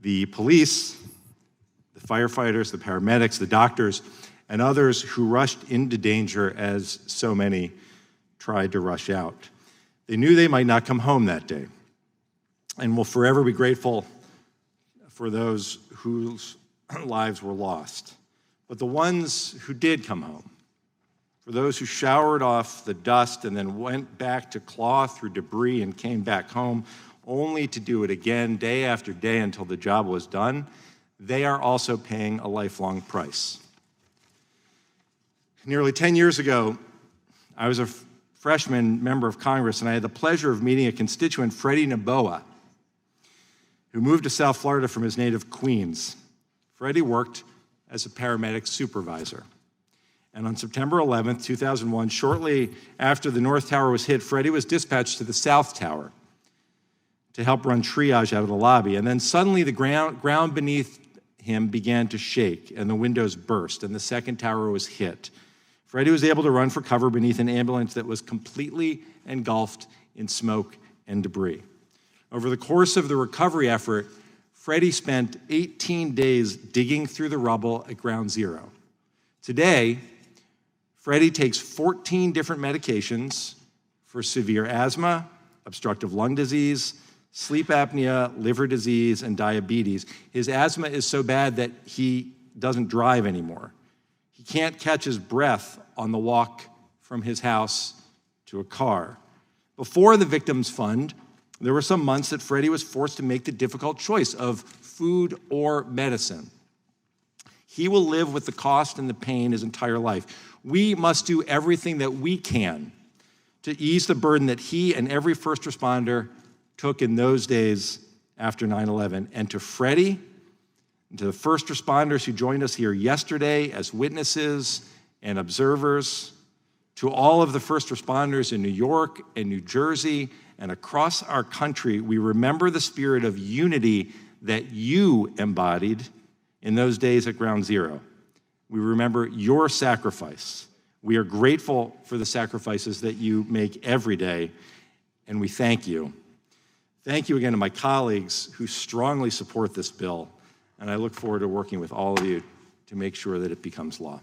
the police, the firefighters, the paramedics, the doctors, and others who rushed into danger as so many tried to rush out. They knew they might not come home that day, and will forever be grateful for those whose lives were lost. But the ones who did come home, for those who showered off the dust and then went back to claw through debris and came back home only to do it again day after day until the job was done, they are also paying a lifelong price. Nearly 10 years ago, I was a freshman member of Congress, and I had the pleasure of meeting a constituent, Freddie Naboa, who moved to South Florida from his native Queens. Freddie worked as a paramedic supervisor. And on September 11th, 2001, shortly after the North Tower was hit, Freddie was dispatched to the South Tower to help run triage out of the lobby. And then suddenly the ground beneath him began to shake, and the windows burst, and the second tower was hit. Freddie was able to run for cover beneath an ambulance that was completely engulfed in smoke and debris. Over the course of the recovery effort, Freddie spent 18 days digging through the rubble at ground zero. Today, Freddie takes 14 different medications for severe asthma, obstructive lung disease, sleep apnea, liver disease, and diabetes. His asthma is so bad that he doesn't drive anymore. He can't catch his breath on the walk from his house to a car. Before the Victims Fund, there were some months that Freddie was forced to make the difficult choice of food or medicine. He will live with the cost and the pain his entire life. We must do everything that we can to ease the burden that he and every first responder took in those days after 9/11. And to Freddie, and to the first responders who joined us here yesterday as witnesses and observers, to all of the first responders in New York and New Jersey and across our country, we remember the spirit of unity that you embodied in those days at Ground Zero. We remember your sacrifice. We are grateful for the sacrifices that you make every day, and we thank you. Thank you again to my colleagues who strongly support this bill, and I look forward to working with all of you to make sure that it becomes law.